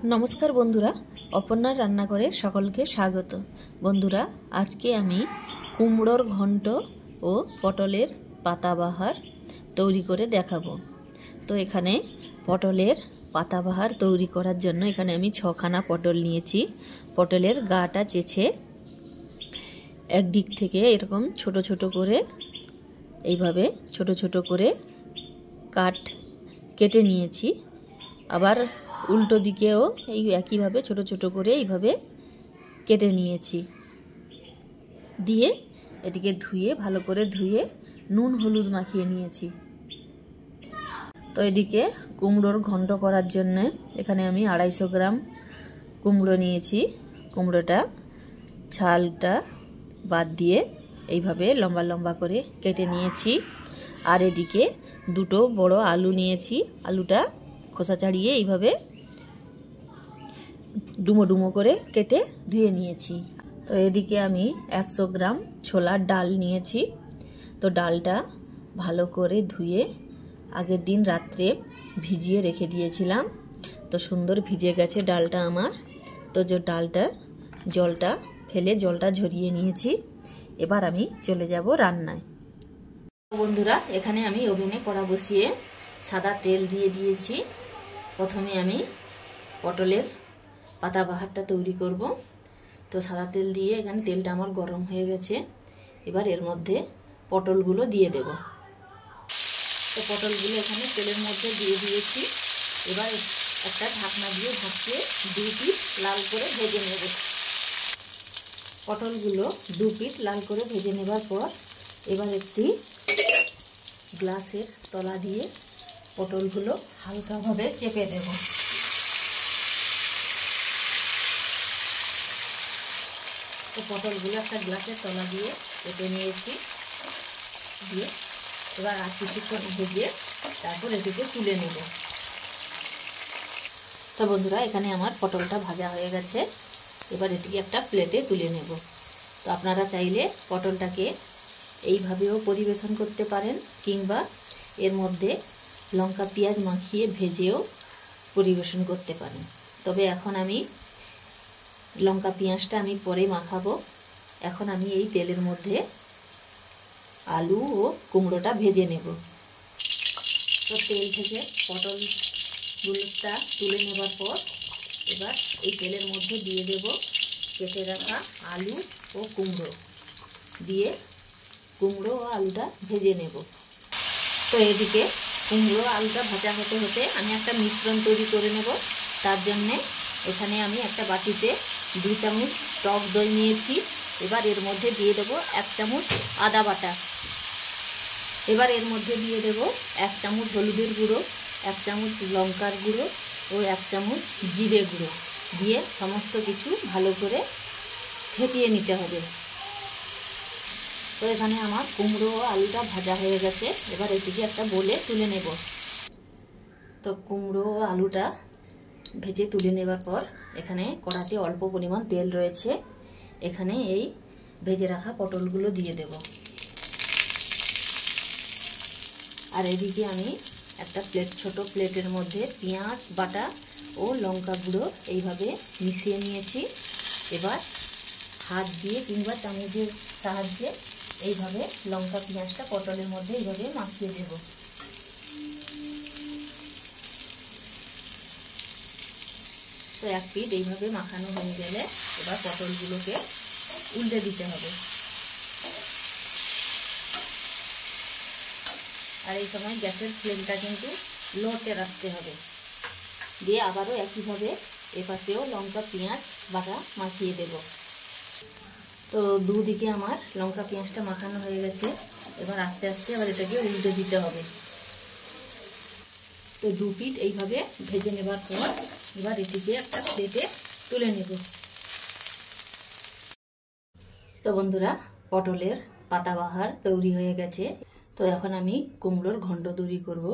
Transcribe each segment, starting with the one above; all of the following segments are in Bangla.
नमस्कार बंधुरा अपन्नार रान्नाघरे सकलके स्वागत। बंधुरा आज के आमी कुमड़ोर घंट और पटलेर पाताबाहार तैरी करे देखाबो। तो एखाने पटलेर पाताबाहार तैरी करार जन्य एखाने आमी 6खाना पटल नियेछि। पटलेर गाटा चेचे एक दिक थेके एरकम छोटो छोटो करे এইভাবে ছোট ছোট করে কাট কেটে নিয়েছি। আবার উল্টো দিকেও এই একইভাবে ছোট ছোট করে এইভাবে কেটে নিয়েছি। দিয়ে এটিকে ধুয়ে ভালো করে ধুয়ে নুন হলুদ মাখিয়ে নিয়েছি। তো এদিকে কুমড়োর ঘন্ট করার জন্য এখানে আমি 250 গ্রাম কুমড়ো নিয়েছি। কুমড়োটা ছালটা বাদ দিয়ে এইভাবে লম্বা লম্বা করে কেটে নিয়েছি। আর এদিকে দুটো বড় আলু নিয়েছি। আলুটা খোসা ছাড়িয়ে এইভাবে ডুমো ডুমো করে কেটে ধুয়ে নিয়েছি। তো এদিকে আমি 100 গ্রাম ছোলার ডাল নিয়েছি। তো ডালটা ভালো করে ধুয়ে আগের দিন রাত্রে ভিজিয়ে রেখে দিয়েছিলাম। তো সুন্দর ভিজে গেছে ডালটা আমার। তো যে ডালটা জলটা ফেলে জলটা ঝরিয়ে নিয়েছি। এবার আমি চলে যাব রান্নায়। বন্ধুরা এখানে আমি ওভেনে কড়া বসিয়ে সাদা তেল দিয়ে দিয়েছি। প্রথমে আমি পটলের পাতাবাহারটা তৈরি করব। তো সাদা তেল দিয়ে এখানে তেলটা আমার গরম হয়ে গেছে। এবার এর মধ্যে পটলগুলো দিয়ে দেব। তো পটলগুলো এখানে তেলের মধ্যে দিয়ে দিয়েছি। এবার একটা ঢাকনা দিয়ে ঢাকিয়ে 2 পিঠ লাল করে ভেজে নেব। পটলগুলো 2 পিঠ লাল করে ভেজে নেবার পর এবার একটি গ্লাসের তলা দিয়ে পটলগুলো হালকাভাবে চেপে দেব। তো পটলগুলো একটা গ্লাসের তলা দিয়ে চেপে নিয়েছি। দিয়ে এবার আর কিছুক্ষণ ভেজে তারপর এটিকে তুলে নেব। তো বন্ধুরা এখানে আমার পটলটা ভাজা হয়ে গেছে। এবার এটিকে একটা প্লেটে তুলে নেব। তো আপনারা চাইলে পটলটাকে এইভাবেও পরিবেশন করতে পারেন, কিংবা এর মধ্যে লঙ্কা পেঁয়াজ মাখিয়ে ভেজেও পরিবেশন করতে পারেন। তবে এখন আমি লঙ্কা পেঁয়াজটা আমি পরে মাখাবো। এখন আমি এই তেলের মধ্যে আলু ও কুমড়োটা ভেজে নেব। তো তেল থেকে পটলগুলোটা তুলে নেবার পর এবার এই তেলের মধ্যে দিয়ে দেব কেটে রাখা আলু ও কুমড়ো। দিয়ে কুমড়ো ও আলুটা ভেজে নেব। তো এদিকে কুমড়ো আলুটা ভাজা হতে হতে আমি একটা মিশ্রণ তৈরি করে নেব। তার জন্যে এখানে আমি একটা বাটিতে 2 চামচ টক দই নিয়েছি। এবার এর মধ্যে দিয়ে দেব 1 চামচ আদা বাটা। এবার এর মধ্যে দিয়ে দেব 1 চামচ হলুদের গুঁড়ো, 1 চামচ লঙ্কার গুঁড়ো ও 1 চামচ জিরে গুঁড়ো দিয়ে সমস্ত কিছু ভালো করে ফেটিয়ে নিতে হবে। তো এখানে আমার কুমড়ো ও আলুটা ভাজা হয়ে গেছে। এবার এটিকে একটা বলে তুলে নেব। তো কুমড়ো ও আলুটা ভেজে তুলে নেবার পর এখানে কড়াতে অল্প পরিমাণ তেল রয়েছে। এখানে এই ভেজে রাখা পটলগুলো দিয়ে দেব। আর এদিকে আমি একটা ছোট প্লেটের মধ্যে পেঁয়াজ বাটা ও লঙ্কা গুঁড়ো এইভাবে মিশিয়ে নিয়েছি। এবার হাত দিয়ে কিংবা চামচের সাহায্যে এইভাবে লঙ্কা পেঁয়াজটা পটলের মধ্যে এইভাবে মাখিয়ে দেব। তো এক পিঠ এইভাবে মাখানো হয়ে গেলে এবার পটলগুলোকে উল্টে দিতে হবে। আর এই সময় গ্যাসের ফ্লেমটা কিন্তু লোতে রাখতে হবে। দিয়ে আবারও একইভাবে এপাশেও লঙ্কা পেঁয়াজ বাটা মাখিয়ে দেব। তো দুদিকে আমার লঙ্কা পেঁয়াজটা মাখানো হয়ে গেছে। এবার আস্তে আস্তে আবার এটাকে উল্টে দিতে হবে। তো 2 পিঠ এইভাবে ভেজে নেবার পর এবার এটিকে একটা প্লেটে তুলে নেব। তো বন্ধুরা পটলের পাতাবাহার তৈরি হয়ে গেছে। তো এখন আমি কুমড়োর ঘন্ট তৈরি করব।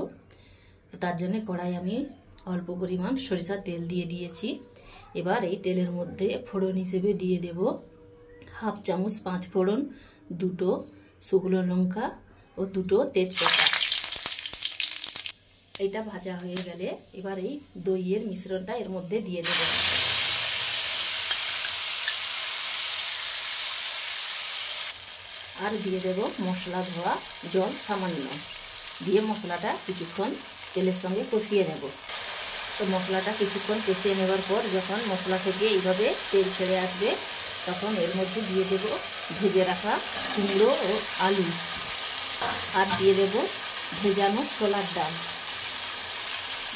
তো তার জন্য কড়াই আমি অল্প পরিমাণ সরিষার তেল দিয়ে দিয়েছি। এবার এই তেলের মধ্যে ফোড়ন হিসেবে দিয়ে দেব 1/2 চামচ 5 ফোড়ন, 2টো শুকনো লঙ্কা ও 2টো তেজপাতা। এটা ভাজা হয়ে গেলে এবার এই দইয়ের মিশ্রণটা এর মধ্যে দিয়ে দেব। আর দিয়ে দেব মশলা ধোয়া জল সামান্য, দিয়ে মশলাটা কিছুক্ষণ তেলের সঙ্গে কষিয়ে নেব। তো মশলাটা কিছুক্ষণ কষিয়ে নেবার পর যখন মশলা থেকে এইভাবে তেল ছেড়ে আসবে তখন এর মধ্যে দিয়ে দেব ভেজে রাখা কুমড়ো ও আলু, আর দিয়ে দেব ভেজানো ছোলার ডাল,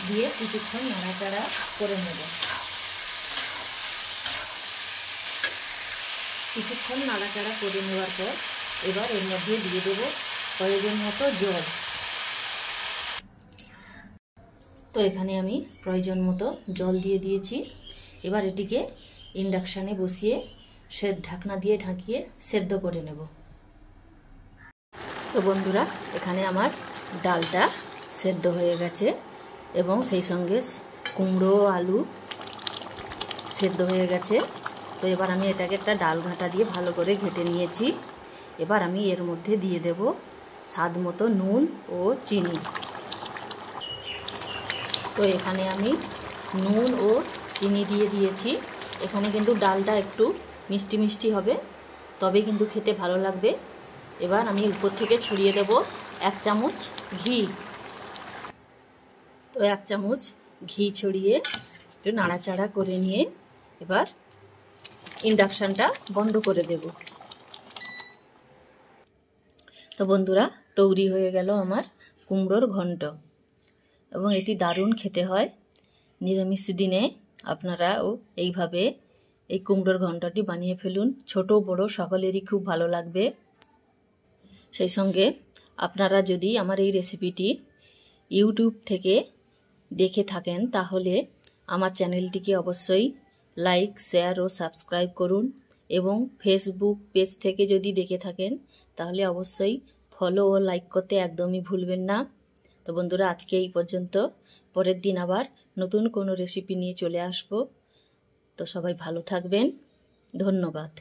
দিয়ে কিছুক্ষণ নাড়াচাড়া করে নেব। কিছুক্ষণ নাড়াচাড়া করে নেওয়ার পর এবার এর মধ্যে দিয়ে দেব প্রয়োজন মতো জল। তো এখানে আমি প্রয়োজন মতো জল দিয়ে দিয়েছি। এবার এটিকে ইন্ডাকশানে বসিয়ে ঢাকনা দিয়ে ঢাকিয়ে সেদ্ধ করে নেব। তো বন্ধুরা, এখানে আমার ডালটা সেদ্ধ হয়ে গেছে এবং সেই সঙ্গে কুমড়ো আলু সেদ্ধ হয়ে গেছে। তো এবার আমি এটাকে একটা ডাল ঘাঁটা দিয়ে ভালো করে ঘেঁটে নিয়েছি। এবার আমি এর মধ্যে দিয়ে দেব স্বাদ মতো নুন ও চিনি। তো এখানে আমি নুন ও চিনি দিয়ে দিয়েছি। এখানে কিন্তু ডালটা একটু মিষ্টি মিষ্টি হবে, তবে কিন্তু খেতে ভালো লাগবে। এবার আমি উপর থেকে ছড়িয়ে দেব 1 চামচ ঘি। তো 1 চামচ ঘি ছড়িয়ে একটু নাড়াচাড়া করে নিয়ে এবার ইন্ডাকশানটা বন্ধ করে দেব। তো বন্ধুরা, তৈরি হয়ে গেল আমার কুমড়োর ঘন্ট, এবং এটি দারুণ খেতে হয়। নিরামিষ দিনে আপনারাও এইভাবে এই কুমড়োর ঘন্টটি বানিয়ে ফেলুন, ছোট বড় সকলেরই খুব ভালো লাগবে। সেই সঙ্গে আপনারা যদি আমার এই রেসিপিটি ইউটিউব থেকে দেখে থাকেন তাহলে আমার চ্যানেলটিকে অবশ্যই লাইক, শেয়ার ও সাবস্ক্রাইব করুন, এবং ফেসবুক পেজ থেকে যদি দেখে থাকেন তাহলে অবশ্যই ফলো ও লাইক করতে একদমই ভুলবেন না। তো বন্ধুরা, আজকে এই পর্যন্ত। পরের দিন আবার নতুন কোনো রেসিপি নিয়ে চলে আসব। তো সবাই ভালো থাকবেন। ধন্যবাদ।